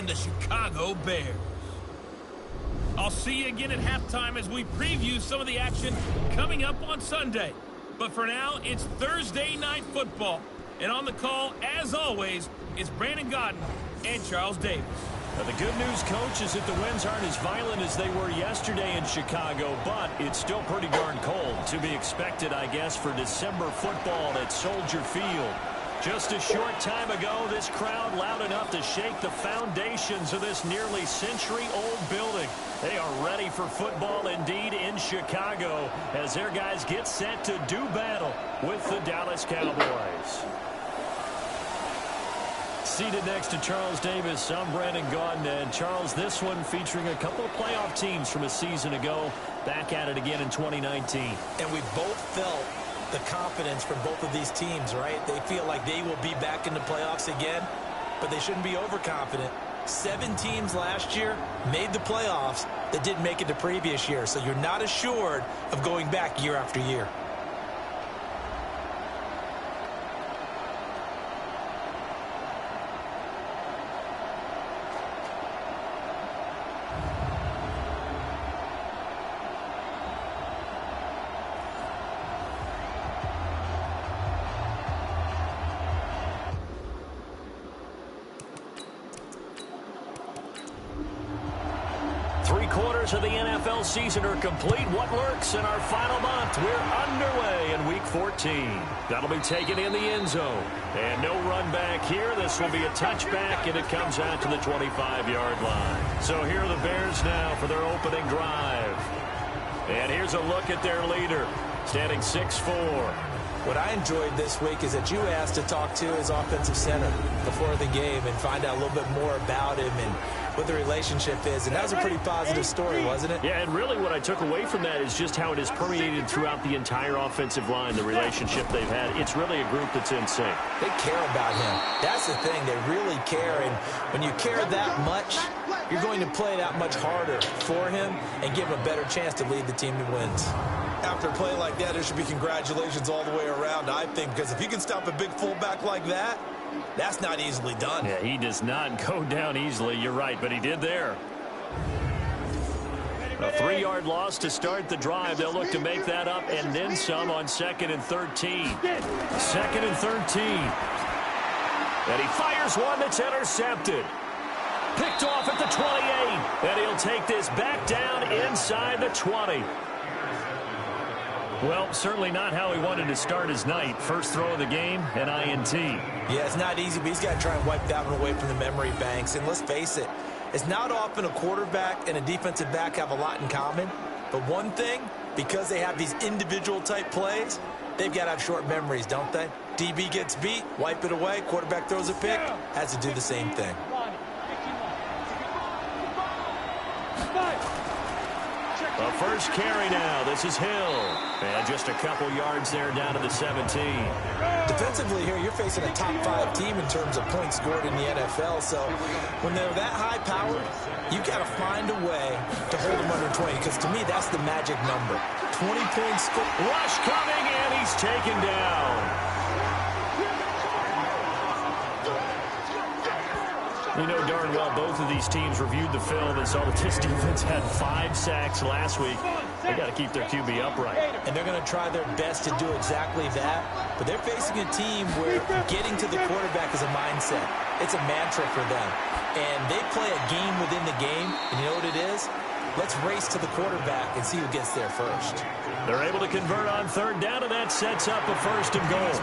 and the Chicago Bears. I'll see you again at halftime as we preview some of the action coming up on Sunday. But for now, it's Thursday Night Football. And on the call, as always, is Brandon Gaudin and Charles Davis. Now, the good news, Coach, is that the winds aren't as violent as they were yesterday in Chicago, but it's still pretty darn cold. To be expected, I guess, for December football at Soldier Field. Just a short time ago, this crowd loud enough to shake the foundations of this nearly century-old building. They are ready for football indeed in Chicago as their guys get set to do battle with the Dallas Cowboys. Seated next to Charles Davis, I'm Brandon Gaudin. And Charles, this one featuring a couple of playoff teams from a season ago, back at it again in 2019. And we both felt the confidence from both of these teams, right? They feel like they will be back in the playoffs again, but they shouldn't be overconfident. 7 teams last year made the playoffs that didn't make it the previous year, so you're not assured of going back year after year. Of the NFL season are complete. What lurks in our final month? We're underway in Week 14. That'll be taken in the end zone. And no run back here. This will be a touchback, and it comes out to the 25-yard line. So here are the Bears now for their opening drive. And here's a look at their leader, standing 6'4". What I enjoyed this week is that you asked to talk to his offensive center before the game and find out a little bit more about him and what the relationship is. And that was a pretty positive story, wasn't it? Yeah, and really what I took away from that is just how it has permeated throughout the entire offensive line, the relationship they've had. It's really a group that's in sync. They care about him. That's the thing. They really care. And when you care that much, you're going to play that much harder for him and give him a better chance to lead the team to wins. After a play like that, there should be congratulations all the way around, I think, because if you can stop a big fullback like that, that's not easily done. Yeah, he does not go down easily. You're right, but he did there. A 3-yard loss to start the drive. They'll look to make that up and then some on 2nd and 13. 2nd and 13. And he fires one that's intercepted. Picked off at the 28. And he'll take this back down inside the 20. Well, certainly not how he wanted to start his night. First throw of the game, an INT. Yeah, it's not easy, but he's got to try and wipe that one away from the memory banks. And let's face it, it's not often a quarterback and a defensive back have a lot in common. But one thing, because they have these individual type plays, they've got to have short memories, don't they? DB gets beat, wipe it away, quarterback throws a pick, has to do the same thing. A first carry now. This is Hill. And just a couple yards there down to the 17. Defensively here, you're facing a top 5 team in terms of points scored in the NFL. So when they're that high powered, you got to find a way to hold them under 20. Because to me, that's the magic number. 20 points scored. Rush coming, and he's taken down. We know darn well both of these teams reviewed the film and saw that this defense had 5 sacks last week. They got to keep their QB upright. And they're going to try their best to do exactly that. But they're facing a team where getting to the quarterback is a mindset. It's a mantra for them. And they play a game within the game. And you know what it is? Let's race to the quarterback and see who gets there first. They're able to convert on 3rd down, and that sets up a 1st and goal.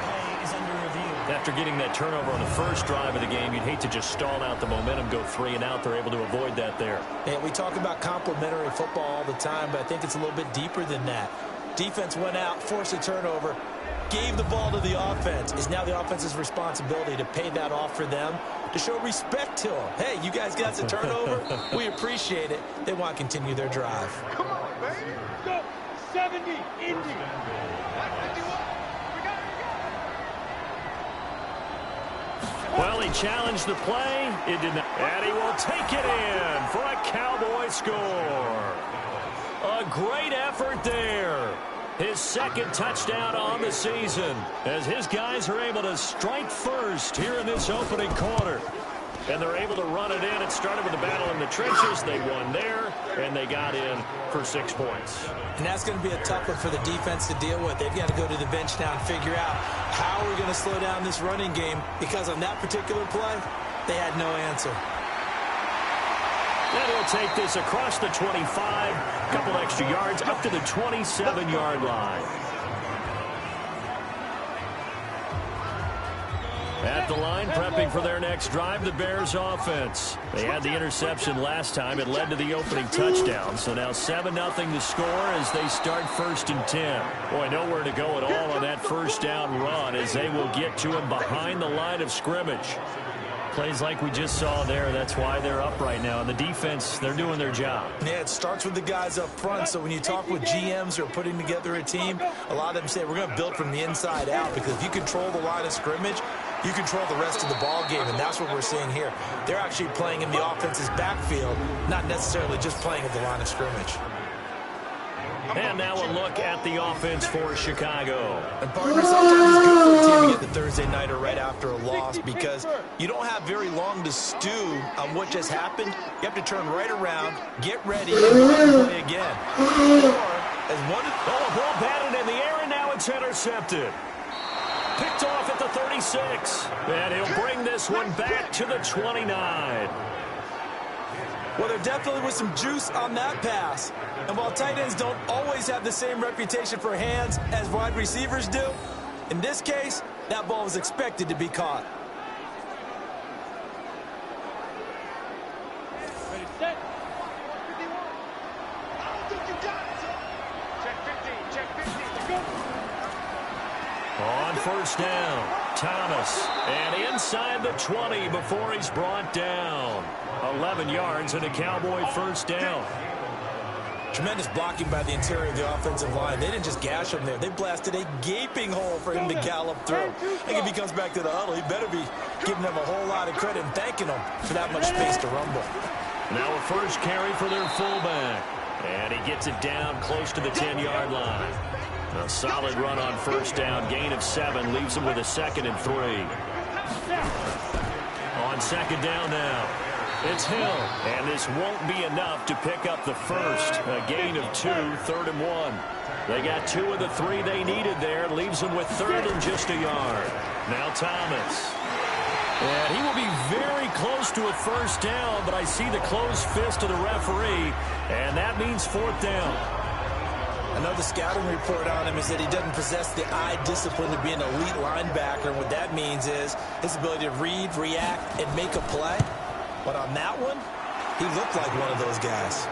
After getting that turnover on the first drive of the game, you'd hate to just stall out the momentum, go 3 and out. They're able to avoid that there. And we talk about complementary football all the time, but I think it's a little bit deeper than that. Defense went out, forced a turnover, gave the ball to the offense. It's now the offense's responsibility to pay that off for them, to show respect to them. Hey, you guys got the turnover. We appreciate it. They want to continue their drive. Come on, baby. Go. 70, Indy. Well, he challenged the play. It did not. And he will take it in for a Cowboy score. A great effort there. His 2nd touchdown on the season as his guys are able to strike first here in this opening quarter. and they're able to run it in. It started with a battle in the trenches. They won there, and they got in for 6 points. And that's going to be a tough one for the defense to deal with. They've got to go to the bench now and figure out how are we going to slow down this running game, because on that particular play, they had no answer. And he'll take this across the 25, a couple extra yards, up to the 27-yard line. At the line, prepping for their next drive, the Bears offense. They had the interception last time. It led to the opening touchdown. So now 7-0 to score as they start 1st and 10. Boy, nowhere to go at all on that first down run as they will get to him behind the line of scrimmage. Plays like we just saw there, that's why they're up right now. And the defense, they're doing their job. Yeah, it starts with the guys up front. So when you talk with GMs who are putting together a team, a lot of them say we're going to build from the inside out, because if you control the line of scrimmage, you control the rest of the ball game, and that's what we're seeing here. They're actually playing in the offense's backfield, not necessarily just playing at the line of scrimmage. And now a look at the offense for Chicago. And partner, sometimes it's good for a team to get the Thursday nighter right after a loss, because you don't have very long to stew on what just happened. You have to turn right around, get ready, and play again. Or, as one... Oh, a ball batted in the air, and now it's intercepted. Picked off at the 36. And he'll bring this one back to the 29. Well, there definitely was some juice on that pass. And while tight ends don't always have the same reputation for hands as wide receivers do, in this case, that ball was expected to be caught. Ready, set. 51. I don't think you got it. Check 15. Check 15. Let's go. On first down, Thomas. And inside the 20 before he's brought down. 11 yards and a Cowboy first down. Tremendous blocking by the interior of the offensive line. They didn't just gash him there. They blasted a gaping hole for him to gallop through. I think if he comes back to the huddle, he better be giving them a whole lot of credit and thanking them for that much space to rumble. Now a first carry for their fullback. And he gets it down close to the 10-yard line. A solid run on first down. Gain of 7 leaves him with a 2nd and 3. On second down now. It's Hill, and this won't be enough to pick up the first. A gain of 2, 3rd and 1. They got 2 of the 3 they needed there. Leaves them with 3rd and just a yard. Now Thomas. And he will be very close to a first down, but I see the closed fist of the referee, and that means 4th down. Another scouting report on him is that he doesn't possess the eye discipline to be an elite linebacker. And what that means is his ability to read, react, and make a play. But on that one, he looked like one of those guys.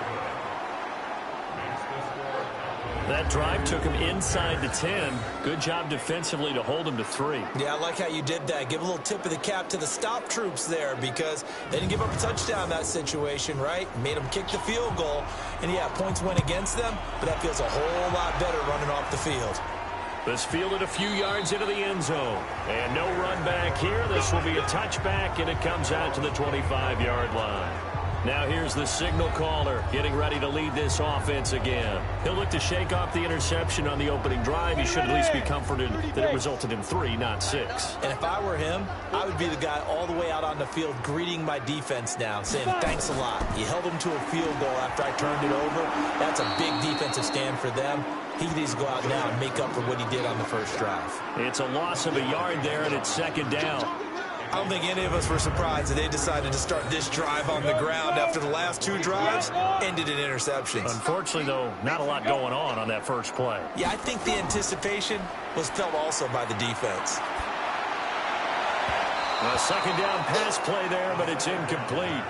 That drive took him inside the 10. Good job defensively to hold him to 3. Yeah, I like how you did that. Give a little tip of the cap to the stop troops there, because they didn't give up a touchdown in that situation, right? Made them kick the field goal. And yeah, points went against them, but that feels a whole lot better running off the field. This fielded a few yards into the end zone. And no run back here. This will be a touchback, and it comes out to the 25-yard line. Now here's the signal caller getting ready to lead this offense again. He'll look to shake off the interception on the opening drive. He should at least be comforted that it resulted in 3, not 6. And if I were him, I would be the guy all the way out on the field greeting my defense now, saying thanks a lot. You held them to a field goal after I turned it over. That's a big defensive stand for them. He needs to go out now and make up for what he did on the first drive. It's a loss of a yard there, and it's 2nd down. I don't think any of us were surprised that they decided to start this drive on the ground after the last 2 drives ended in interceptions. Unfortunately, though, not a lot going on that first play. Yeah, I think the anticipation was felt also by the defense. A 2nd down pass play there, but it's incomplete.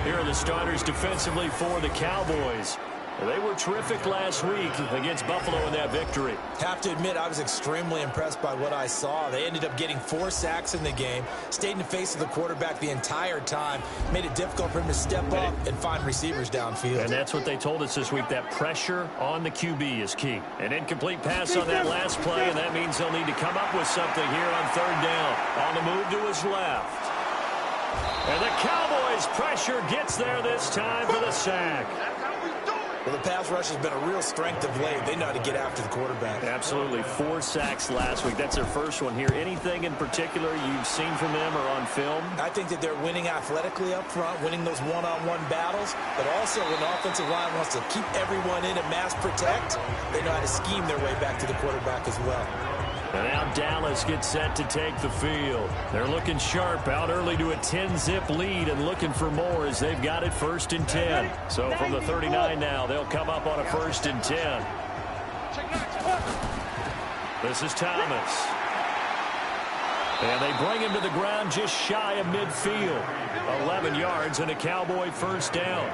Here are the starters defensively for the Cowboys. They were terrific last week against Buffalo in that victory. Have to admit, I was extremely impressed by what I saw. They ended up getting 4 sacks in the game, stayed in the face of the quarterback the entire time, made it difficult for him to step up and find receivers downfield. And that's what they told us this week, that pressure on the QB is key. An incomplete pass on that last play, and that means they'll need to come up with something here on 3rd down. On the move to his left. And the Cowboys' pressure gets there this time for the sack. Well, the pass rush has been a real strength of late. They know how to get after the quarterback. Absolutely. 4 sacks last week. That's their first one here. Anything in particular you've seen from them or on film? I think that they're winning athletically up front, winning those one-on-one battles, but also when the offensive line wants to keep everyone in and mass protect, they know how to scheme their way back to the quarterback as well. And now Dallas gets set to take the field. They're looking sharp, out early to a 10-zip lead and looking for more as they've got it 1st and 10. So from the 39 now, they'll come up on a 1st and 10. This is Thomas. And they bring him to the ground just shy of midfield. 11 yards and a Cowboy 1st down.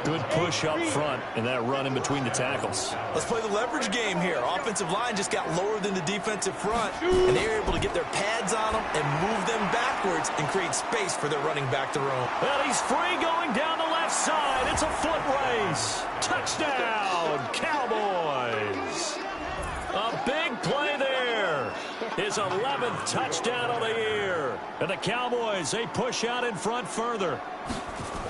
Good push up front and that run in between the tackles. Let's play the leverage game here. Offensive line just got lower than the defensive front, and they were able to get their pads on them and move them backwards and create space for their running back to roam. Well, he's free going down the left side. It's a foot race. Touchdown, Cowboys. A big play there. His 11th touchdown of the year. And the Cowboys, they push out in front further.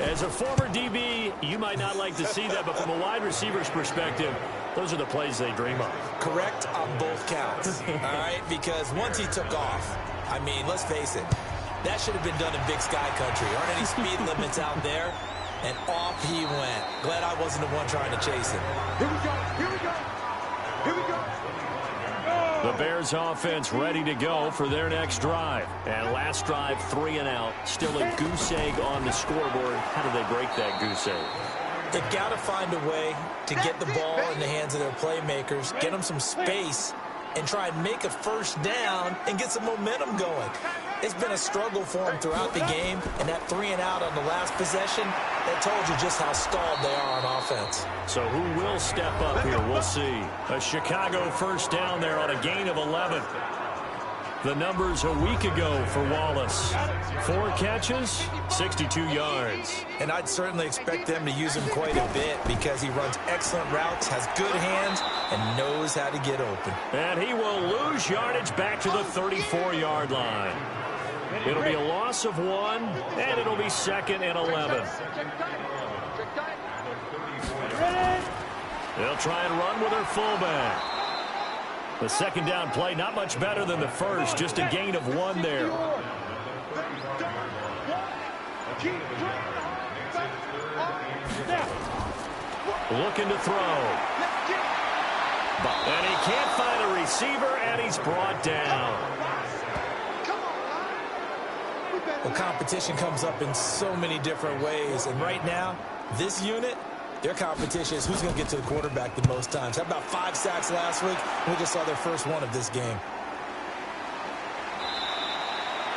As a former DB, you might not like to see that, but from a wide receiver's perspective, those are the plays they dream of. Correct on both counts, all right? Because once he took off, I mean, let's face it, that should have been done in Big Sky Country. Aren't any speed limits out there? And off he went. Glad I wasn't the one trying to chase him. Here we go. Here we go. Here we go. The Bears offense ready to go for their next drive. And last drive, 3 and out. Still a goose egg on the scoreboard. How do they break that goose egg? They've got to find a way to get the ball in the hands of their playmakers, get them some space, and try and make a 1st down and get some momentum going. It's been a struggle for them throughout the game, and that 3 and out on the last possession, that told you just how stalled they are on offense. So who will step up here? We'll see. A Chicago 1st down there on a gain of 11. The numbers a week ago for Wallace. 4 catches, 62 yards. And I'd certainly expect them to use him quite a bit because he runs excellent routes, has good hands, and knows how to get open. And he will lose yardage back to the 34-yard line. It'll be a loss of 1, and it'll be 2nd and 11. They'll try and run with their fullback. The 2nd down play, not much better than the first, just a gain of 1 there. Looking to throw. And he can't find a receiver, and he's brought down. Well, competition comes up in so many different ways, and right now, this unit, their competition is who's going to get to the quarterback the most times. How about 5 sacks last week? We just saw their first one of this game.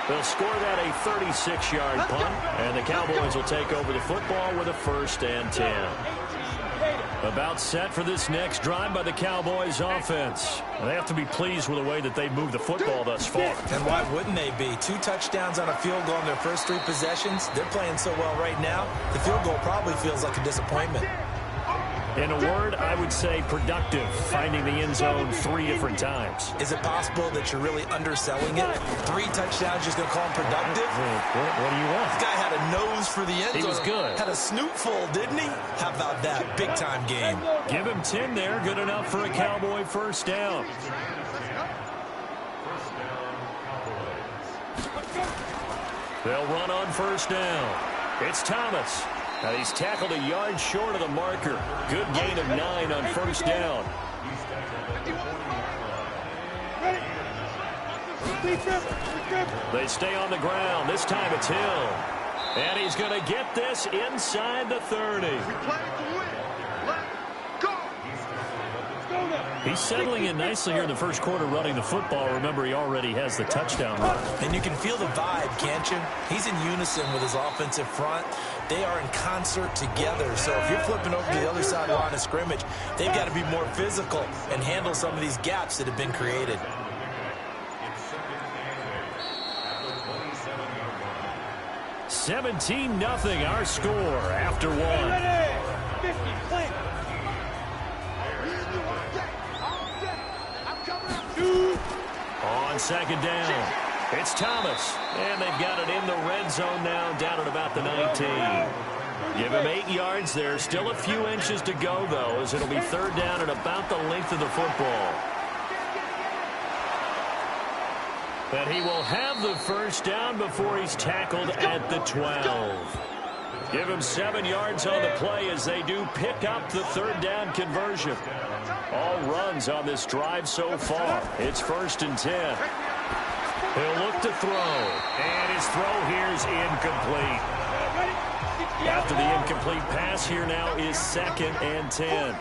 They'll score that a 36-yard punt, and the Cowboys will take over the football with a 1st and 10. About set for this next drive by the Cowboys offense. They have to be pleased with the way that they've moved the football thus far. And why wouldn't they be? 2 touchdowns on a field goal in their first 3 possessions. They're playing so well right now, the field goal probably feels like a disappointment. In a word, I would say productive, finding the end zone 3 different times. Is it possible that you're really underselling it? 3 touchdowns, just going to call them productive? What do you want? This guy had a nose for the end zone. He was good. Had a snoot full, didn't he? How about that? Big-time game. Give him 10 there. Good enough for a Cowboy 1st down. They'll run on 1st down. It's Thomas. Now he's tackled a yard short of the marker. Good gain of 9 on 1st down. They stay on the ground. This time it's Hill. And he's going to get this inside the 30. He's settling in nicely here in the first quarter running the football. Remember, he already has the touchdown run. And you can feel the vibe, can't you? He's in unison with his offensive front. They are in concert together. So if you're flipping over to the other side of the line of scrimmage, they've got to be more physical and handle some of these gaps that have been created. $17-0 our score after 1. On 2nd down, it's Thomas. And they've got it in the red zone now, down at about the 19. Give him 8 yards there. Still a few inches to go, though, as it'll be third down and about the length of the football. But he will have the first down before he's tackled at the 12. Give him 7 yards on the play as they do pick up the third down conversion. All runs on this drive so far. It's 1st and 10. He'll look to throw. And his throw here is incomplete. After the incomplete pass, here now is 2nd and 10.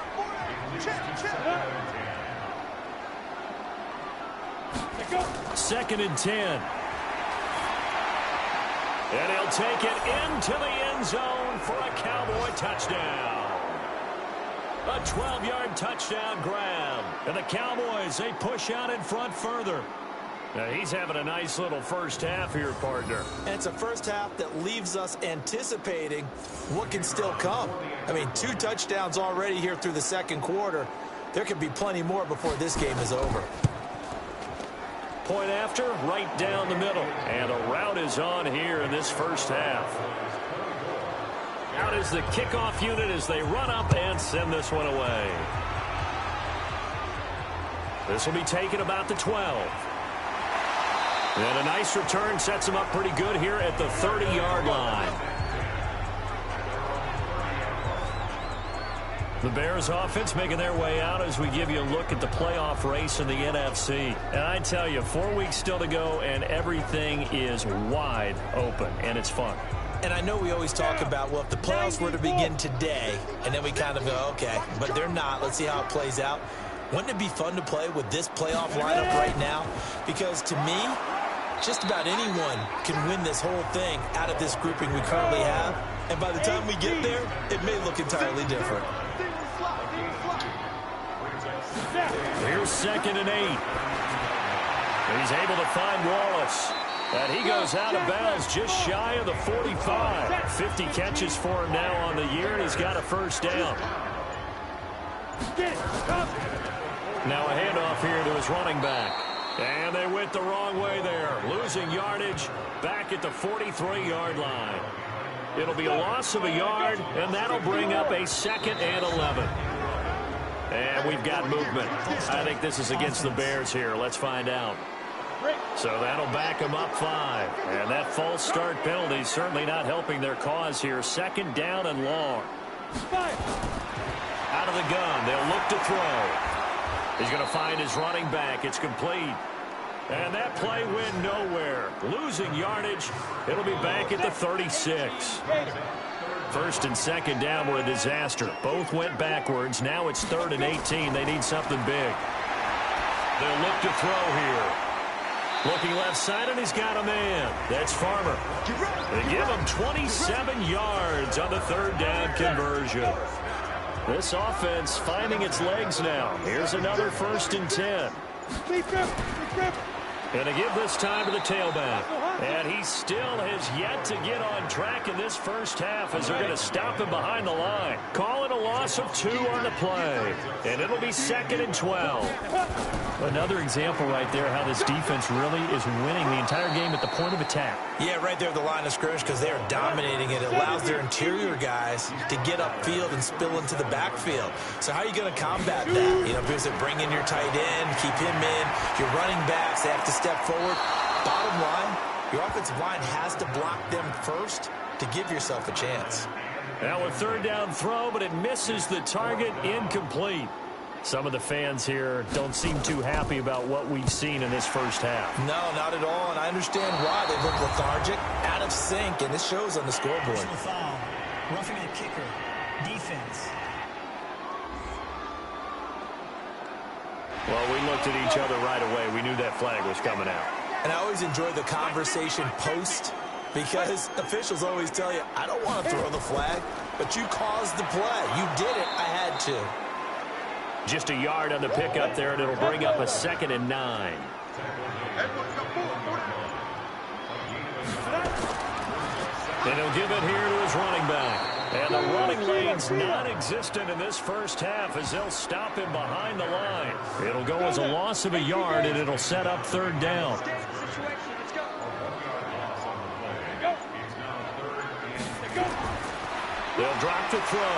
Second and 10. And he'll take it into the end zone for a Cowboy touchdown. A 12-yard touchdown grab. And the Cowboys, they push out in front further. Now, he's having a nice little first half here, partner. And it's a first half that leaves us anticipating what can still come. I mean, 2 touchdowns already here through the second quarter. There could be plenty more before this game is over. Point after, right down the middle. And a route is on here in this first half. Out is the kickoff unit as they run up and send this one away. This will be taken about the 12. And a nice return sets him up pretty good here at the 30-yard line. The Bears offense making their way out as we give you a look at the playoff race in the NFC. And I tell you, 4 weeks still to go, and everything is wide open, and it's fun. And I know we always talk about, well, if the playoffs were to begin today, and then we kind of go, okay, but they're not. Let's see how it plays out. Wouldn't it be fun to play with this playoff lineup right now? Because to me, just about anyone can win this whole thing out of this grouping we currently have. And by the time we get there, it may look entirely different. Here's 2nd and 8. He's able to find Wallace. And he goes out of bounds just shy of the 45. 50 catches for him now on the year, and he's got a first down. Now a handoff here to his running back. And they went the wrong way there. Losing yardage back at the 43-yard line. It'll be a loss of a yard, and that'll bring up a 2nd and 11. And we've got movement. I think this is against the Bears here. Let's find out. So that'll back them up 5. And that false start penalty is certainly not helping their cause here. 2nd down and long. Out of the gun. They'll look to throw. He's going to find his running back. It's complete. And that play went nowhere. Losing yardage. It'll be back at the 36. 1st and 2nd down were a disaster. Both went backwards. Now it's 3rd and 18. They need something big. They'll look to throw here. Looking left side, and he's got a man. That's Farmer. They give him 27 yards on the 3rd down conversion. This offense finding its legs now. Here's another 1st and 10. Going to give this time to the tailback. And he still has yet to get on track in this first half as they're going to stop him behind the line. Call it a loss of 2 on the play. And it'll be 2nd and 12. Another example right there how this defense really is winning the entire game at the point of attack. Yeah, right there at the line of scrimmage because they are dominating it. It allows their interior guys to get upfield and spill into the backfield. So how are you going to combat that? You know, because they bring in your tight end, keep him in. Your running backs, they have to step forward. Bottom line, your offensive line has to block them first to give yourself a chance. Now a 3rd down throw, but it misses the target, incomplete. Some of the fans here don't seem too happy about what we've seen in this first half. No, not at all, and I understand why. They look lethargic, out of sync, and it shows on the scoreboard. Personal foul, roughing a kicker, defense. Well, we looked at each other right away. We knew that flag was coming out. And I always enjoy the conversation post because officials always tell you, I don't want to throw the flag, but you caused the play. You did it. I had to. Just a yard on the pickup there, and it'll bring up a 2nd and 9. And he'll give it here to his running back. And the running lane's non-existent in this first half as they'll stop him behind the line. It'll go as a loss of a yard, and it'll set up 3rd down. They'll drop to throw.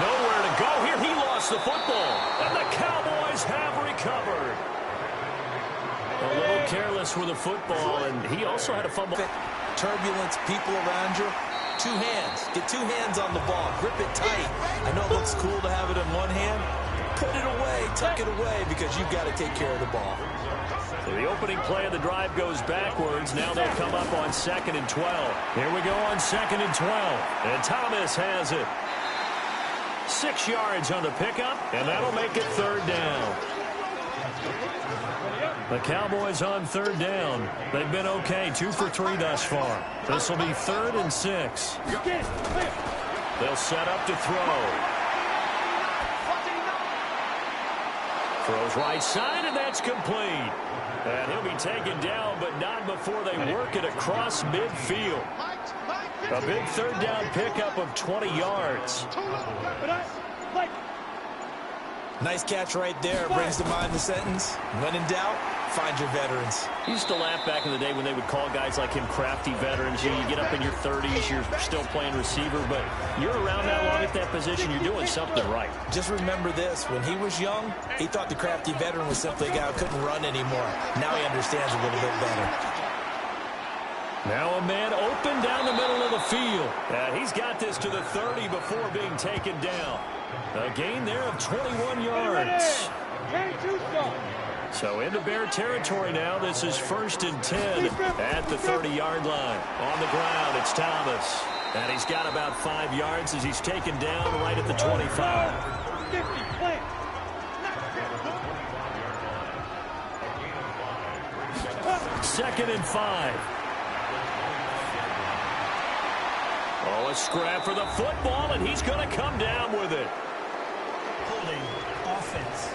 Nowhere to go here. He lost the football. And the Cowboys have recovered. A little careless with the football, and he also had a fumble. Turbulence, people around you. Two hands. Get two hands on the ball. Grip it tight. I know it looks cool to have it in one hand. Put it away. Tuck it away because you've got to take care of the ball. So the opening play of the drive goes backwards. Now they'll come up on 2nd and 12. Here we go on 2nd and 12. And Thomas has it. 6 yards on the pickup, and that'll make it 3rd down. The Cowboys on 3rd down. They've been okay, 2 for 3 thus far. This will be 3rd and 6. They'll set up to throw. Throws right side, and that's complete. And he'll be taken down, but not before they work it across midfield. A big 3rd down pickup of 20 yards. Nice catch right there. Brings to mind the sentence. When in doubt, find your veterans. I used to laugh back in the day when they would call guys like him crafty veterans. You get up in your 30s, you're still playing receiver, but you're around that long at that position, you're doing something right. Just remember this. When he was young, he thought the crafty veteran was simply a guy who couldn't run anymore. Now he understands a little bit better. Now a man open down the middle of the field. And he's got this to the 30 before being taken down. A gain there of 21 yards. So into Bear territory now. This is 1st and 10 at the 30-yard line. On the ground, it's Thomas. And he's got about 5 yards as he's taken down right at the 25. 2nd and 5. Oh, a scrap for the football, and he's going to come down with it. Holding offense.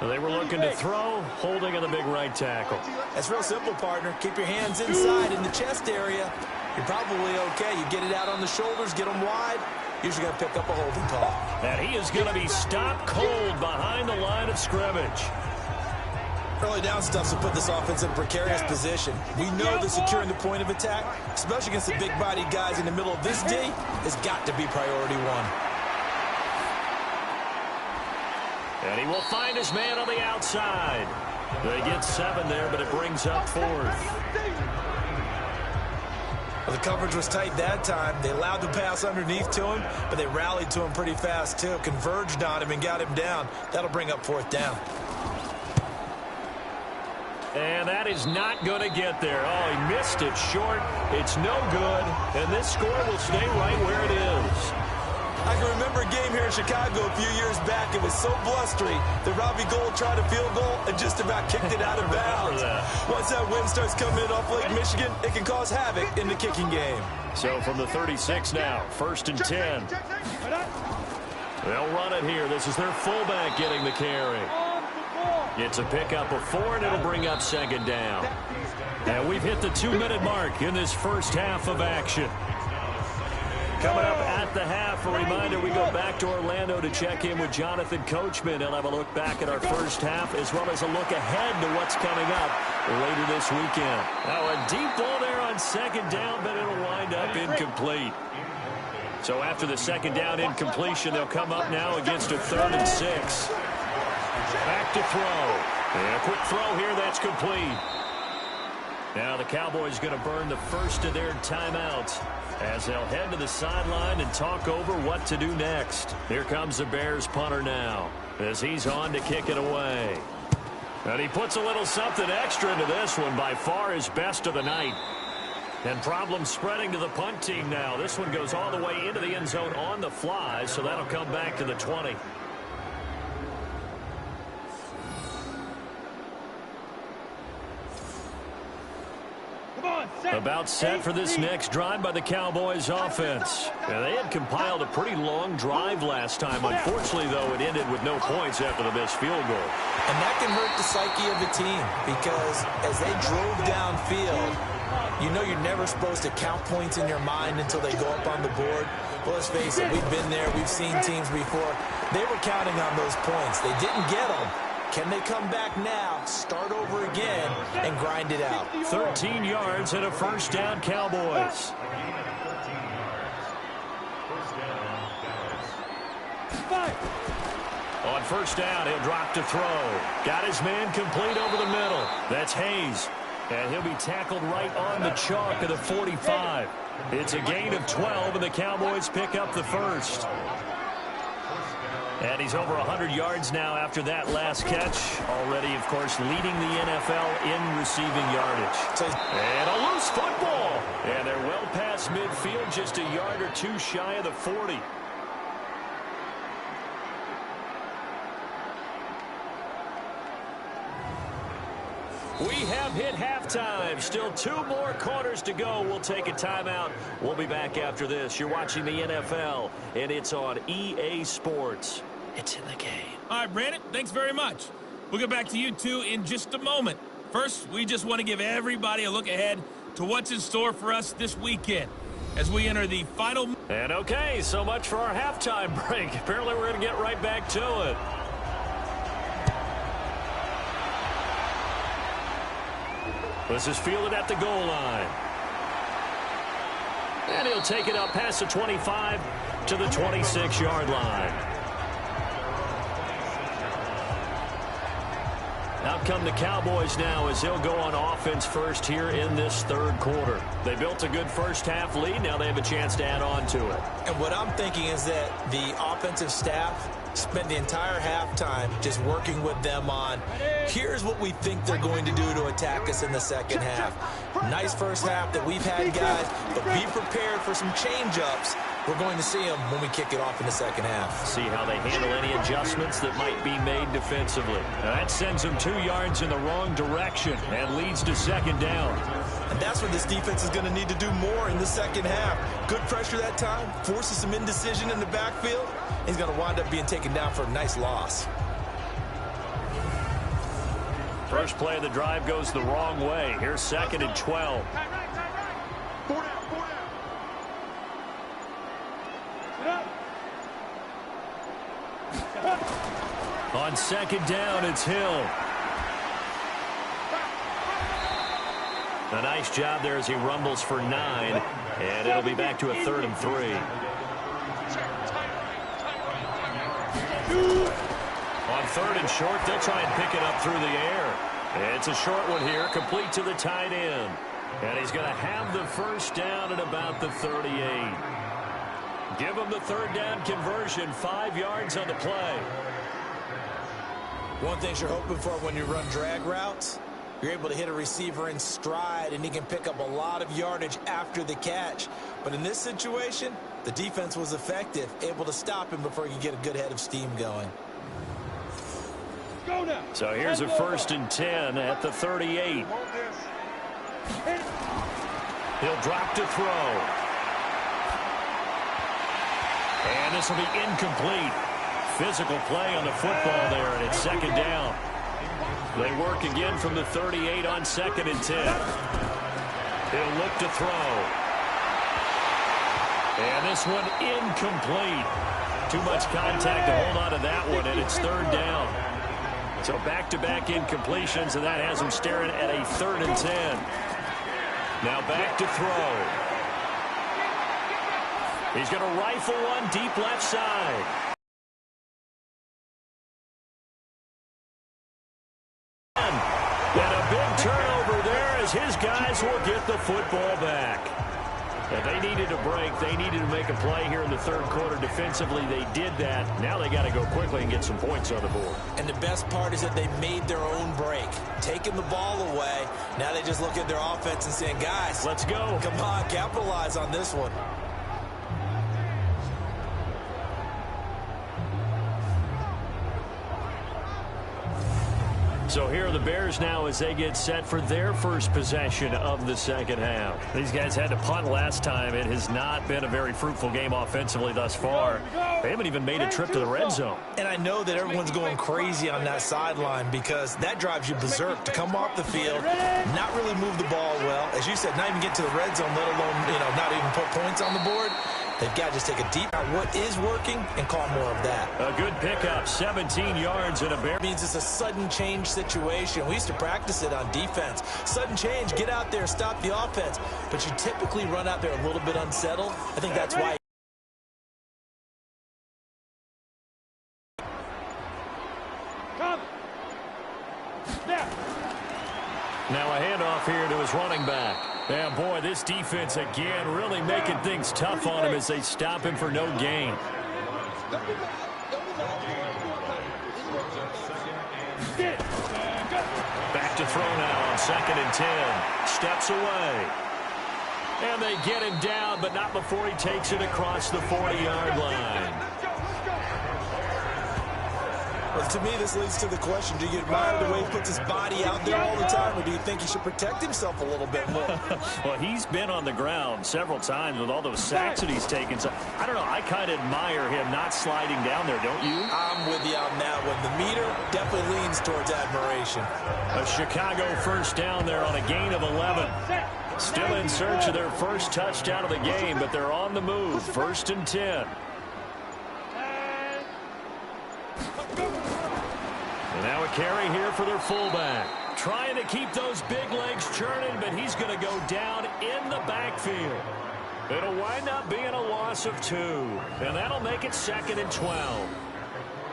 They were looking to throw, holding on the big right tackle. That's real simple, partner. Keep your hands inside in the chest area. You're probably okay. You get it out on the shoulders, get them wide. Usually going to pick up a holding call. And he is going to be stopped cold behind the line of scrimmage. Early down stuff will put this offense in a precarious position. We know that securing the point of attack, especially against the big-bodied guys in the middle of this D, has got to be priority one. And he will find his man on the outside. They get 7 there, but it brings up 4th. Well, the coverage was tight that time. They allowed the pass underneath to him, but they rallied to him pretty fast, too. Converged on him and got him down. That'll bring up 4th down. And that is not going to get there. Oh, he missed it short. It's no good. And this score will stay right where it is. I can remember a game here in Chicago a few years back. It was so blustery that Robbie Gould tried a field goal and just about kicked it out of bounds. Once that wind starts coming in off Lake Michigan, it can cause havoc in the kicking game. So from the 36 now, 1st and 10. They'll run it here. This is their fullback getting the carry. It's a pickup of 4, and it'll bring up 2nd down. And we've hit the 2-minute mark in this first half of action. Coming up at the half, a reminder, we go back to Orlando to check in with Jonathan Coachman. He'll have a look back at our first half as well as a look ahead to what's coming up later this weekend. Now a deep ball there on 2nd down, but it'll wind up incomplete. So after the 2nd down incompletion, they'll come up now against a 3rd and 6. Back to throw. And a quick throw here, that's complete. Now the Cowboys going to burn the first of their timeouts as they'll head to the sideline and talk over what to do next. Here comes the Bears punter now as he's on to kick it away. And he puts a little something extra into this one, by far his best of the night. And problems spreading to the punt team now. This one goes all the way into the end zone on the fly, so that'll come back to the 20. About set for this next drive by the Cowboys offense. And they had compiled a pretty long drive last time. Unfortunately, though, it ended with no points after the missed field goal. And that can hurt the psyche of a team because as they drove downfield, you know you're never supposed to count points in your mind until they go up on the board. Well, let's face it, we've been there. We've seen teams before. They were counting on those points. They didn't get them. Can they come back now, start over again, and grind it out? 13 yards and a first down, Cowboys. On first down, he'll drop to throw. Got his man complete over the middle. That's Hayes. And he'll be tackled right on the chalk of the 45. It's a gain of 12, and the Cowboys pick up the first. And he's over 100 yards now after that last catch. Already, of course, leading the NFL in receiving yardage. And a loose football. And they're well past midfield, just a yard or two shy of the 40. We have hit halftime. Still 2 more quarters to go. We'll take a timeout. We'll be back after this. You're watching the NFL, and it's on EA Sports. It's in the game. All right, Brandon, thanks very much. We'll get back to you two in just a moment. First, we just want to give everybody a look ahead to what's in store for us this weekend as we enter the final. And okay, so much for our halftime break. Apparently, we're going to get right back to it. This is fielded at the goal line. And he'll take it up past the 25 to the 26-yard line. Out come the Cowboys now as they'll go on offense first here in this third quarter. They built a good first half lead. Now they have a chance to add on to it. And what I'm thinking is that the offensive staff spent the entire halftime just working with them on, here's what we think they're going to do to attack us in the second half. Nice first half that we've had, guys, but be prepared for some change-ups. We're going to see them when we kick it off in the second half. See how they handle any adjustments that might be made defensively. That sends them 2 yards in the wrong direction and leads to second down. And that's what this defense is going to need to do more in the second half. Good pressure that time, forces some indecision in the backfield. He's going to wind up being taken down for a nice loss. First play of the drive goes the wrong way. Here's second and 12. On second down, it's Hill. A nice job there as he rumbles for 9, and it'll be back to a 3rd and 3. On 3rd and short, they'll try and pick it up through the air. It's a short one here, complete to the tight end. And he's going to have the first down at about the 38. Give him the 3rd down conversion, 5 yards on the play. One thing you're hoping for when you run drag routes, you're able to hit a receiver in stride, and he can pick up a lot of yardage after the catch. But in this situation, the defense was effective, able to stop him before he could get a good head of steam going. So here's a 1st and 10 at the 38. He'll drop to throw. And this will be incomplete. Physical play on the football there, and it's second down. They work again from the 38 on 2nd and 10. He'll look to throw. And this one incomplete. Too much contact to hold on to that one, and it's 3rd down. So back-to-back incompletions, and that has him staring at a 3rd and 10. Now back to throw. He's going to rifle one deep left side. And a big turnover there as his guys will get the football back. And they needed a break. They needed to make a play here in the 3rd quarter. Defensively, they did that. Now they got to go quickly and get some points on the board. And the best part is that they made their own break, taking the ball away. Now they just look at their offense and saying, guys, let's go. Come on, capitalize on this one. So here are the Bears now as they get set for their first possession of the second half. These guys had to punt last time. It has not been a very fruitful game offensively thus far. They haven't even made a trip to the red zone. And I know that everyone's going crazy on that sideline because that drives you berserk to come off the field, not really move the ball well. As you said, not even get to the red zone, let alone, not even put points on the board. They've got to just take a deep out what is working and call more of that. A good pickup, 17 yards and a bear. Means it's a sudden change situation. We used to practice it on defense. Sudden change, get out there, stop the offense. But you typically run out there a little bit unsettled. I think that's why. Now a handoff here to his running back. And boy, this defense again really making things tough on him as they stop him for no gain. Back to throw now on 2nd and 10. Steps away. And they get him down, but not before he takes it across the 40-yard line. Well, to me, this leads to the question, do you admire the way he puts his body out there all the time, or do you think he should protect himself a little bit more? Well, he's been on the ground several times with all those sacks that he's taken. So, I don't know, I kind of admire him not sliding down there, don't you? I'm with you on that one. The meter definitely leans towards admiration. A Chicago first down there on a gain of 11. Still in search of their first touchdown of the game, but they're on the move. 1st and 10. And now a carry here for their fullback. Trying to keep those big legs churning, but he's going to go down in the backfield. It'll wind up being a loss of 2. And that'll make it 2nd and 12.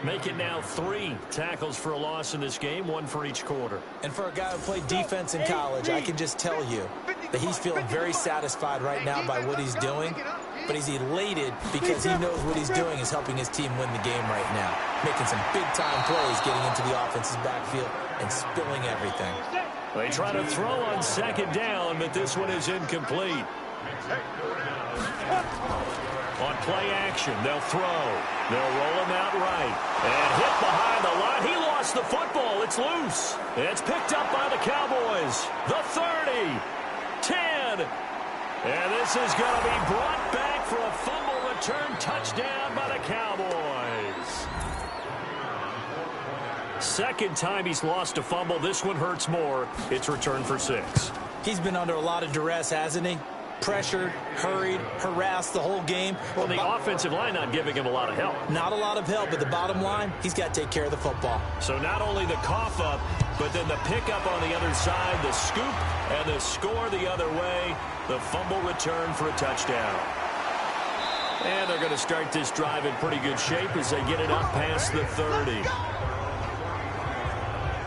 Make it now 3 tackles for a loss in this game, 1 for each quarter. And for a guy who played defense in college, I can just tell you that he's feeling very satisfied right now by what he's doing. But he's elated because he knows what he's doing is helping his team win the game right now. Making some big-time plays, getting into the offense's backfield and spilling everything. They try to throw on 2nd down, but this one is incomplete. On play action, they'll throw. They'll roll him out right. And hit behind the line. He lost the football. It's loose. It's picked up by the Cowboys. The 30. 10. And this is going to be brought back for a fumble return touchdown by the Cowboys. Second time he's lost a fumble. This one hurts more. It's returned for 6. He's been under a lot of duress, hasn't he? Pressured, hurried, harassed the whole game. Well, the offensive line not giving him a lot of help. Not a lot of help, but the bottom line, he's got to take care of the football. So not only the cough up, but then the pickup on the other side, the scoop, and the score the other way, the fumble return for a touchdown. And they're going to start this drive in pretty good shape as they get it up past the 30.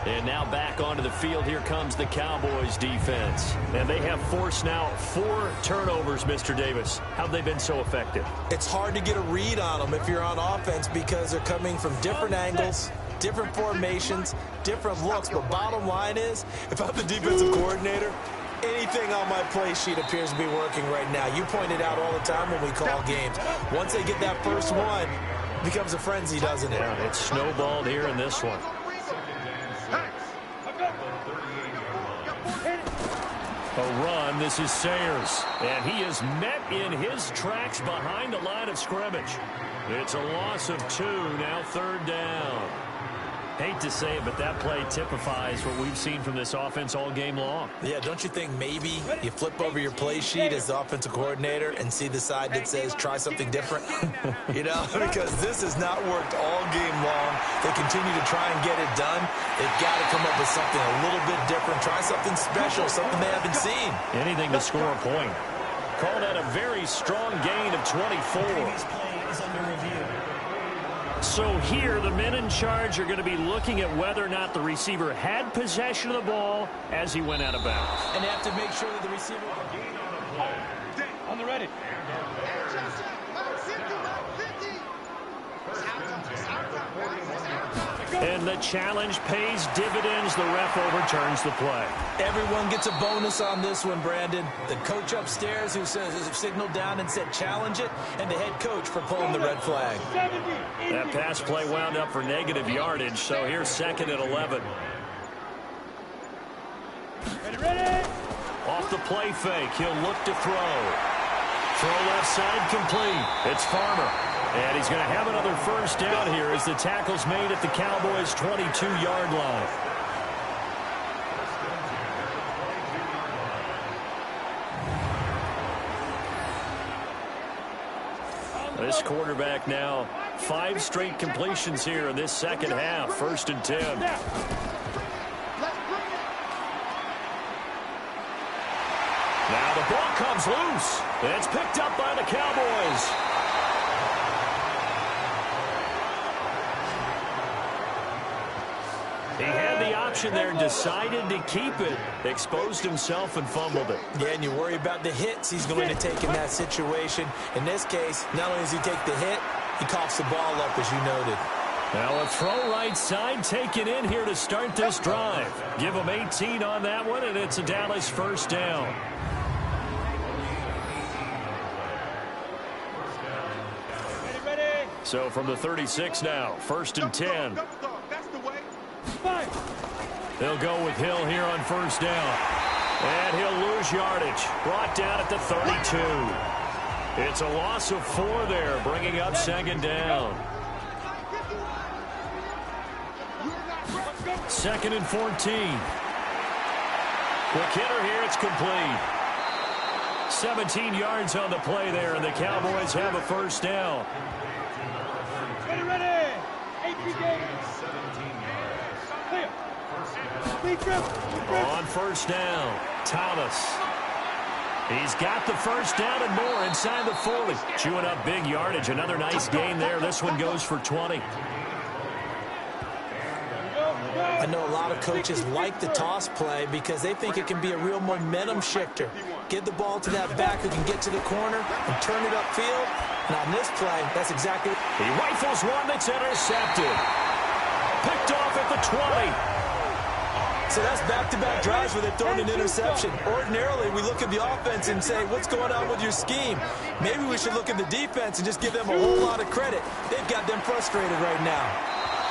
And now back onto the field. Here comes the Cowboys defense. And they have forced now 4 turnovers, Mr. Davis. How have they been so effective? It's hard to get a read on them if you're on offense because they're coming from different angles, different formations, different looks. But bottom line is, if I'm the defensive coordinator, anything on my play sheet appears to be working right now. You point it out all the time when we call games. Once they get that first one, it becomes a frenzy, doesn't it? Yeah, it's snowballed here in this one. A run. This is Sayers. And he is met in his tracks behind the line of scrimmage. It's a loss of 2. Now 3rd down. Hate to say it, but that play typifies what we've seen from this offense all game long. Yeah, don't you think maybe you flip over your play sheet as the offensive coordinator and see the side that says try something different? You know, because this has not worked all game long. They continue to try and get it done. They've got to come up with something a little bit different. Try something special, something they haven't seen. Anything to score a point. Called that a very strong gain of 24. Previous play is under review. So here, the men in charge are going to be looking at whether or not the receiver had possession of the ball as he went out of bounds. And they have to make sure that the receiver... On the ready. And the challenge pays dividends. The ref overturns the play. Everyone gets a bonus on this one, Brandon. The coach upstairs who says signaled down and said challenge it, and the head coach for pulling the red flag. That pass play wound up for negative yardage, so here's 2nd and 11. Ready? Off the play fake, he'll look to throw. Throw left side complete. It's Farmer. And he's going to have another first down here as the tackle's made at the Cowboys' 22-yard line. This quarterback now 5 straight completions here in this second half. 1st and 10. Now the ball comes loose. It's picked up by the Cowboys. He had the option there, decided to keep it, exposed himself and fumbled it. Yeah, and you worry about the hits he's going to take in that situation. In this case, not only does he take the hit, he coughs the ball up, as you noted. Now a throw right side taken in here to start this drive. Give him 18 on that one, and it's a Dallas 1st down. So from the 36 now, 1st and 10. They'll go with Hill here on 1st down. And he'll lose yardage. Brought down at the 32. It's a loss of 4 there, bringing up 2nd down. 2nd and 14. Quick hitter here, it's complete. 17 yards on the play there, and the Cowboys have a 1st down. Ready. On 1st down, Thomas. He's got the 1st down and more inside the 40. Chewing up big yardage. Another nice gain there. This one goes for 20. I know a lot of coaches like the toss play because they think it can be a real momentum shifter. Get the ball to that back who can get to the corner and turn it upfield. And on this play, that's exactly what he rifles one that's intercepted. Picked off at the 20. So that's back-to-back drives where they're throwing an interception. Ordinarily, we look at the offense and say, what's going on with your scheme? Maybe we should look at the defense and just give them a whole lot of credit. They've got them frustrated right now.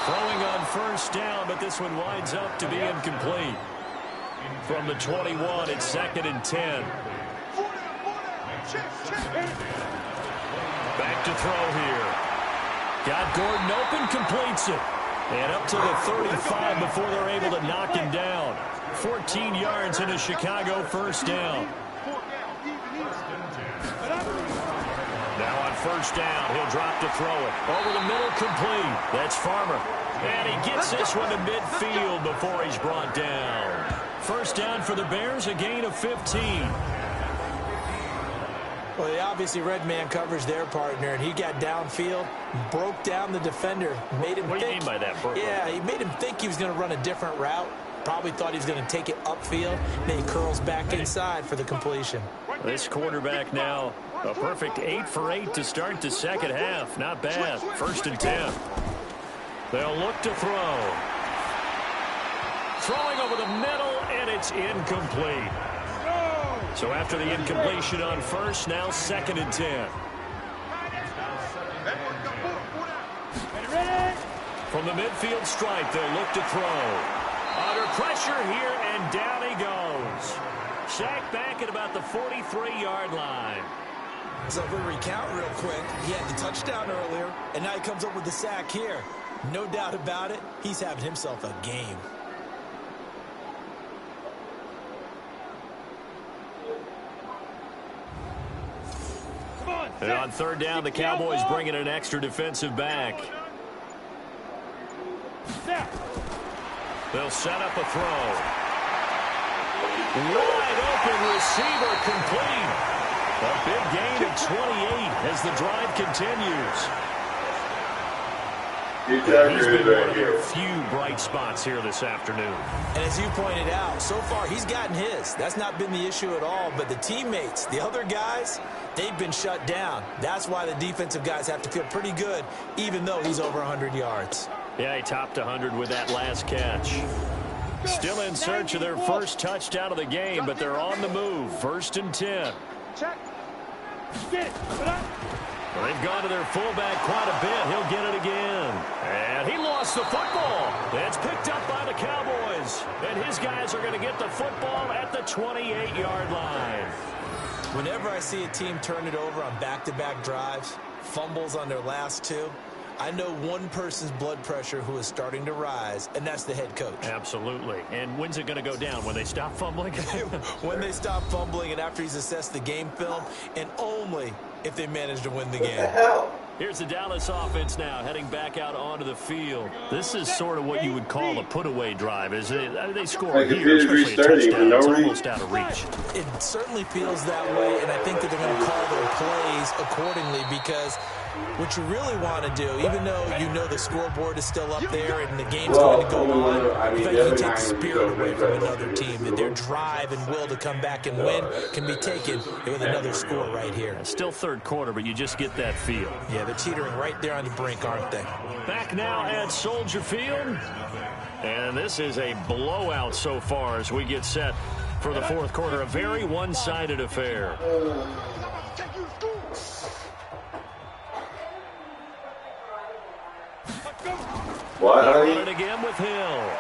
Throwing on 1st down, but this one winds up to be incomplete. From the 21, it's 2nd and 10. Back to throw here. Got Gordon open, completes it. And up to the 35 before they're able to knock him down. 14 yards in a Chicago 1st down. Now on 1st down, he'll drop to throw it. Over the middle, complete. That's Farmer. And he gets this one to midfield before he's brought down. 1st down for the Bears, a gain of 15. Well, they obviously read man coverage their partner, and he got downfield, broke down the defender, made him think. What do you mean by that, Burke? Yeah, he made him think he was going to run a different route. Probably thought he was going to take it upfield. Then he curls back inside for the completion. This quarterback now, a perfect 8 for 8 to start the second half. Not bad. 1st and 10. They'll look to throw. Throwing over the middle, and it's incomplete. So after the incompletion on 1st, now 2nd and 10. From the midfield stripe, they'll look to throw. Under pressure here, and down he goes. Sacked back at about the 43-yard line. So if we recount real quick, he had the touchdown earlier, and now he comes up with the sack here. No doubt about it, he's having himself a game. And on 3rd down, the Cowboys bring in an extra defensive back. They'll set up a throw. Wide open receiver complete. A big gain of 28 as the drive continues. He's been one of their few bright spots here this afternoon. And as you pointed out, so far he's gotten his. That's not been the issue at all. But the teammates, the other guys, they've been shut down. That's why the defensive guys have to feel pretty good, even though he's over 100 yards. Yeah, he topped 100 with that last catch. Still in search of their first touchdown of the game, but they're on the move. 1st and 10. Check. Get it. Well, they've gone to their fullback quite a bit. He'll get it again. And he lost the football. It's picked up by the Cowboys. And his guys are going to get the football at the 28-yard line. Whenever I see a team turn it over on back-to-back drives, fumbles on their last two, I know one person's blood pressure who is starting to rise, and that's the head coach. Absolutely. And when's it going to go down? When they stop fumbling? When they stop fumbling and after he's assessed the game film, and only if they manage to win the game. What the hell? Here's the Dallas offense now heading back out onto the field. This is sort of what you would call a put-away drive. Is they score Like here, especially a touchdown. It's almost out of reach. It certainly feels that way, and I think that they're going to call their plays accordingly because what you really want to do, even though you know the scoreboard is still up there and the game's going to go on, the fact you take the spirit away from another team, that their drive and will to come back and win can be taken with another score right here. Still third quarter, but you just get that feel. Yeah, they're teetering right there on the brink, aren't they? Back now at Soldier Field. And this is a blowout so far as we get set for the fourth quarter. A very one-sided affair. What? They'll run it again with Hill.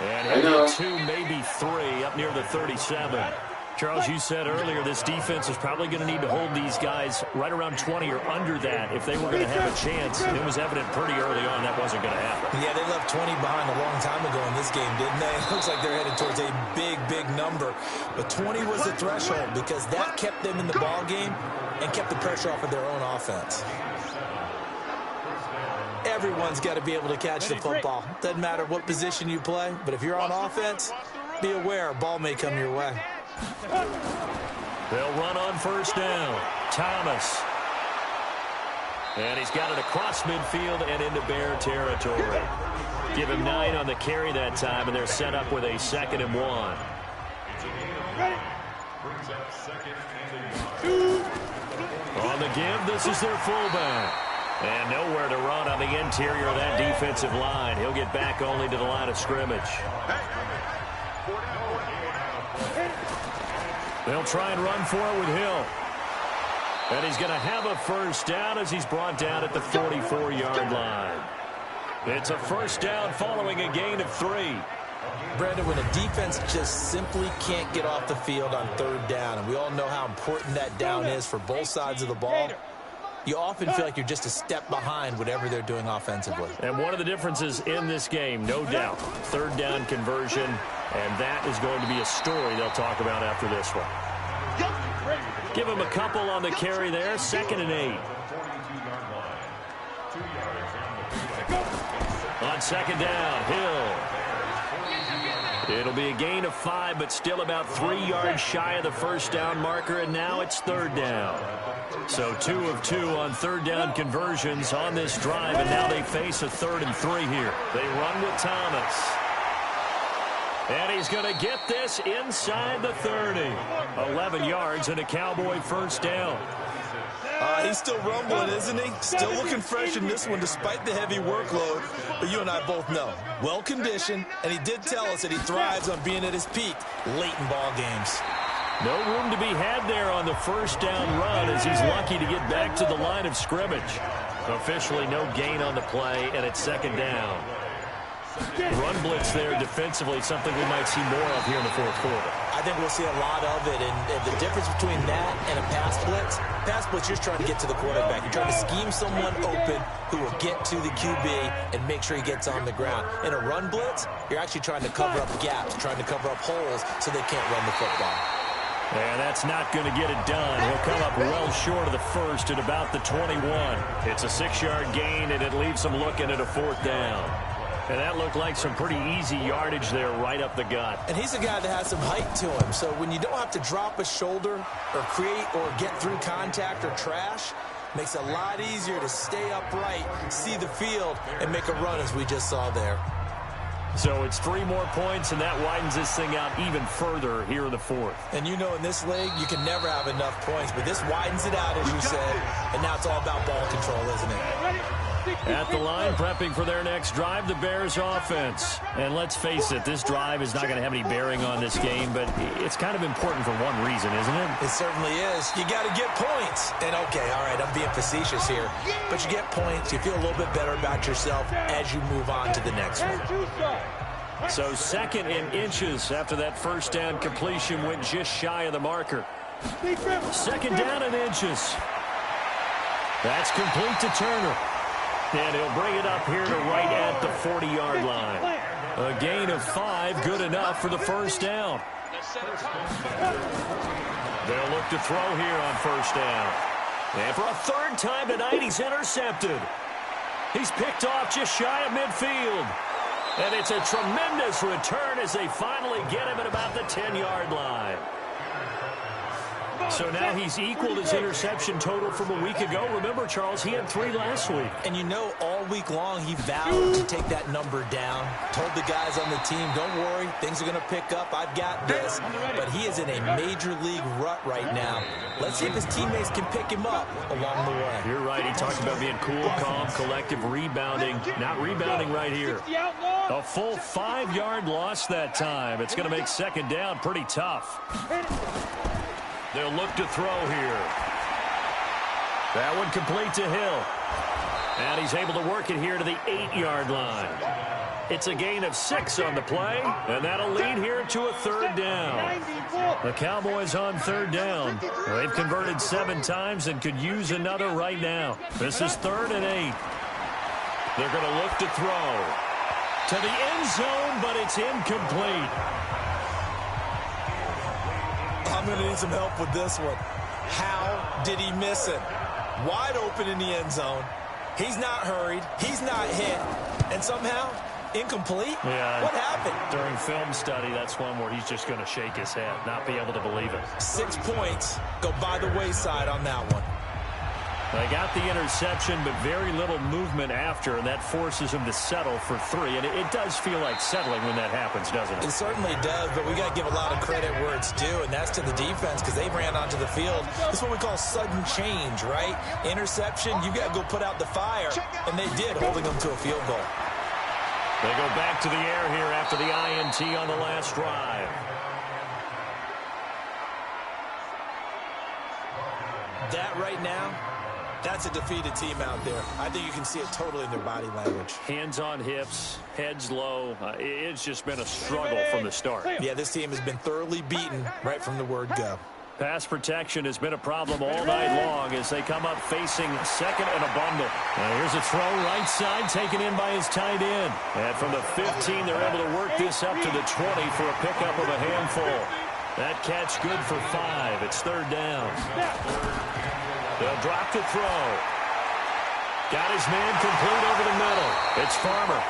And he'll get 2, maybe 3 up near the 37. Charles, you said earlier this defense is probably going to need to hold these guys right around 20 or under that if they were going to have a chance. It was evident pretty early on that wasn't going to happen. Yeah, they left 20 behind a long time ago in this game, didn't they? It looks like they're headed towards a big, big number. But 20 was the threshold because that kept them in the ball game and kept the pressure off of their own offense. Everyone's got to be able to catch the football. Doesn't matter what position you play, but if you're on offense, be aware a ball may come your way. They'll run on first down. Thomas. And he's got it across midfield and into Bear territory. Give him 9 on the carry that time, and they're set up with a 2nd and 1. On the give, this is their fullback. And nowhere to run on the interior of that defensive line. He'll get back only to the line of scrimmage. They'll try and run for it with Hill. And he's going to have a first down as he's brought down at the 44-yard line. It's a first down following a gain of 3. Brandon, when a defense just simply can't get off the field on third down, and we all know how important that down is for both sides of the ball, you often feel like you're just a step behind whatever they're doing offensively. And one of the differences in this game, no doubt, third down conversion, and that is going to be a story they'll talk about after this one. Give him a couple on the carry there, 2nd and 8. On 2nd down, Hill. It'll be a gain of 5, but still about 3 yards shy of the first down marker, and now it's third down. So 2 of 2 on third down conversions on this drive, and now they face a 3rd and 3 here. They run with Thomas. And he's going to get this inside the 30. 11 yards and a Cowboy first down. He's still rumbling, isn't he? Still looking fresh in this one despite the heavy workload. But you and I both know, well-conditioned, and he did tell us that he thrives on being at his peak late in ball games. No room to be had there on the first down run as he's lucky to get back to the line of scrimmage. Officially no gain on the play, and it's 2nd down. Run blitz there defensively, something we might see more of here in the fourth quarter. I think we'll see a lot of it, and the difference between that and a pass blitz, you're trying to get to the quarterback. You're trying to scheme someone open who will get to the QB and make sure he gets on the ground. In a run blitz, you're actually trying to cover up gaps, trying to cover up holes so they can't run the football. And that's not going to get it done. He'll come up well short of the first at about the 21. It's a 6-yard gain, and it leaves him looking at a 4th down. And that looked like some pretty easy yardage there right up the gut. And he's a guy that has some height to him. So when you don't have to drop a shoulder or create or get through contact or trash, makes it a lot easier to stay upright, see the field, and make a run as we just saw there. So it's 3 more points, and that widens this thing out even further here in the 4th. And you know in this league, you can never have enough points, but this widens it out, as you said, and now it's all about ball control, isn't it? At the line, prepping for their next drive, the Bears offense. And let's face it, this drive is not going to have any bearing on this game, but it's kind of important for one reason, isn't it? It certainly is. You got to get points. And, okay, all right, I'm being facetious here, but you get points, you feel a little bit better about yourself as you move on to the next one. So 2nd and inches after that first down completion went just shy of the marker. 2nd down and inches. That's complete to Turner. And he'll bring it up here to right at the 40-yard line. A gain of 5, good enough for the first down. They'll look to throw here on first down. And for a third time tonight, he's intercepted. He's picked off just shy of midfield. And it's a tremendous return as they finally get him at about the 10-yard line. So now he's equaled his interception total from a week ago. Remember, Charles, he had 3 last week. And you know, all week long he vowed to take that number down. Told the guys on the team, don't worry, things are going to pick up. I've got this. But he is in a major league rut right now. Let's see if his teammates can pick him up along the way. You're right. He talked about being cool, calm, collective, rebounding. Not rebounding right here. A full 5-yard loss that time. It's going to make second down pretty tough. They'll look to throw here. That one complete to Hill. And he's able to work it here to the 8-yard line. It's a gain of 6 on the play, and that'll lead here to a third down. The Cowboys on third down. They've converted 7 times and could use another right now. This is 3rd and 8. They're going to look to throw to the end zone, but it's incomplete. I'm going to need some help with this one. How did he miss it? Wide open in the end zone. He's not hurried. He's not hit. And somehow, incomplete? Yeah. What happened? During film study, that's one where he's just going to shake his head, not be able to believe it. 6 points go by the wayside on that one. They got the interception, but very little movement after, and that forces him to settle for 3. And it does feel like settling when that happens, doesn't it? It certainly does, but we got to give a lot of credit where it's due, and that's to the defense because they ran onto the field. This is what we call sudden change, right? Interception, you got to go put out the fire, and they did, holding them to a field goal. They go back to the air here after the INT on the last drive. That right now, that's a defeated team out there. I think you can see it totally in their body language. Hands on hips, heads low. It's just been a struggle from the start. Yeah, this team has been thoroughly beaten right from the word go. Pass protection has been a problem all night long as they come up facing second and a bundle. Now here's a throw right side taken in by his tight end. And from the 15, they're able to work this up to the 20 for a pickup of a handful. That catch good for 5. It's third down. They'll drop to throw. Got his man complete over the middle. It's Farmer.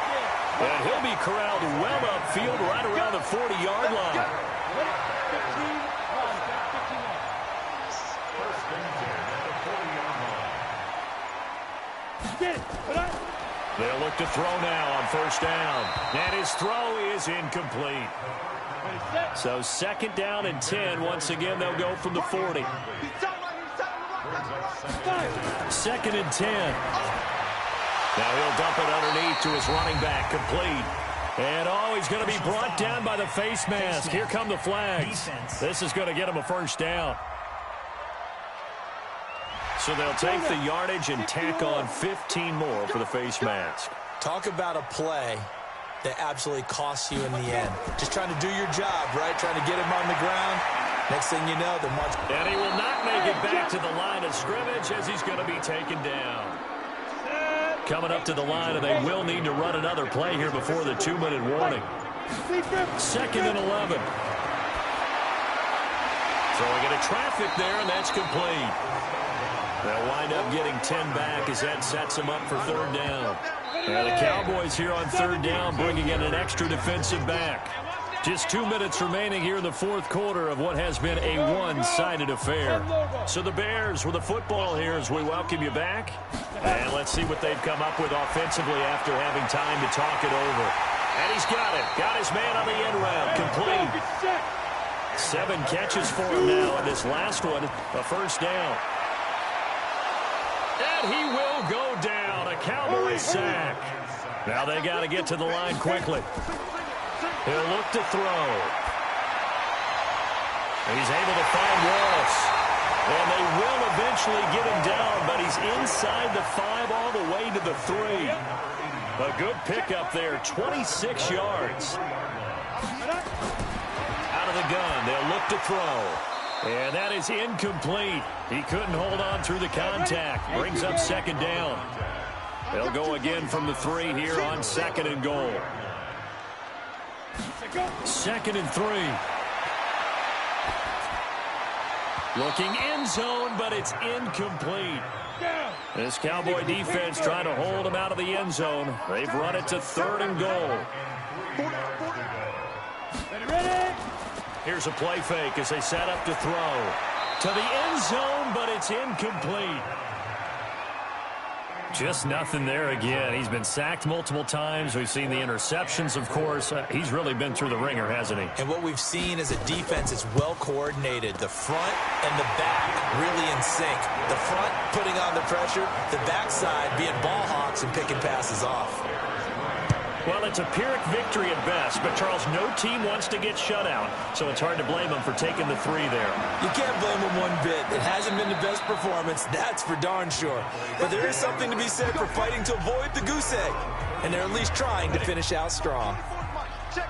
And he'll be corralled well upfield right around the 40-yard line. They'll look to throw now on first down. And his throw is incomplete. So second down and 10. Once again, they'll go from the 40. Second and 10. Now he'll dump it underneath to his running back, complete. And he's going to be brought down by the face mask. Here come the flags. This is going to get him a first down. So they'll take the yardage and tack on 15 more for the face mask. Talk about a play that absolutely costs you in the end. Just trying to do your job, right? Trying to get him on the ground. Next thing you know, they're much... And he will not make it back to the line of scrimmage as he's going to be taken down. Coming up to the line, and they will need to run another play here before the 2-minute warning. Second and 11. Throwing into traffic there, and that's complete. They'll wind up getting 10 back as that sets them up for third down. And the Cowboys here on third down bringing in an extra defensive back. Just 2 minutes remaining here in the fourth quarter of what has been a one-sided affair. So the Bears with the football here as we welcome you back. And let's see what they've come up with offensively after having time to talk it over. And he's got it. Got his man on the end round. Complete. 7 catches for him now, and this last one, a first down. And he will go down. A Cowboys sack. Now they got to get to the line quickly. He'll look to throw. He's able to find Wallace. And they will eventually get him down, but he's inside the 5 all the way to the 3. A good pickup there, 26 yards. Out of the gun, they'll look to throw. And that is incomplete. He couldn't hold on through the contact. Brings up second down. They'll go again from the 3 here on 2nd and goal. 2nd and 3. Looking end zone, but it's incomplete. This Cowboy defense trying to hold him out of the end zone. They've run it to 3rd and goal. Here's a play fake as they set up to throw. To the end zone, but it's incomplete. Just nothing there again. He's been sacked multiple times. We've seen the interceptions, of course. He's really been through the ringer, hasn't he? And what we've seen is a defense that's well coordinated. The front and the back really in sync. The front putting on the pressure, the backside being ball hawks and picking passes off. Well, it's a Pyrrhic victory at best, but, Charles, no team wants to get shut out, so it's hard to blame them for taking the 3 there. You can't blame them one bit. It hasn't been the best performance, that's for darn sure. But there is something to be said for fighting to avoid the goose egg, and they're at least trying to finish out strong.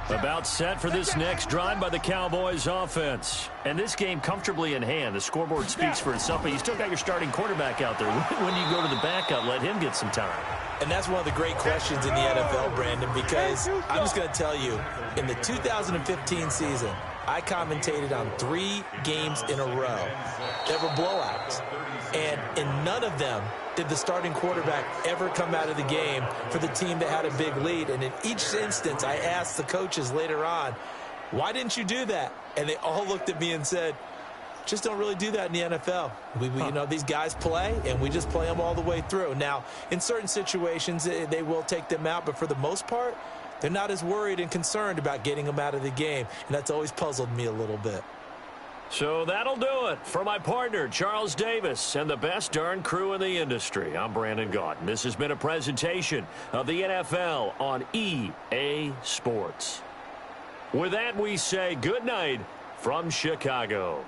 About set for this next drive by the Cowboys offense. And this game comfortably in hand. The scoreboard speaks for itself, but you still got your starting quarterback out there. When do you go to the backup, let him get some time? And that's one of the great questions in the NFL, Brandon, because I'm just going to tell you, in the 2015 season, I commentated on 3 games in a row that were blowouts. And in none of them did the starting quarterback ever come out of the game for the team that had a big lead. And in each instance, I asked the coaches later on, why didn't you do that? And they all looked at me and said, just don't really do that in the NFL. You know, these guys play, and we just play them all the way through. Now, in certain situations, they will take them out, but for the most part, they're not as worried and concerned about getting them out of the game, and that's always puzzled me a little bit. So that'll do it for my partner, Charles Davis, and the best darn crew in the industry. I'm Brandon Gaunt. This has been a presentation of the NFL on EA Sports. With that, we say good night from Chicago.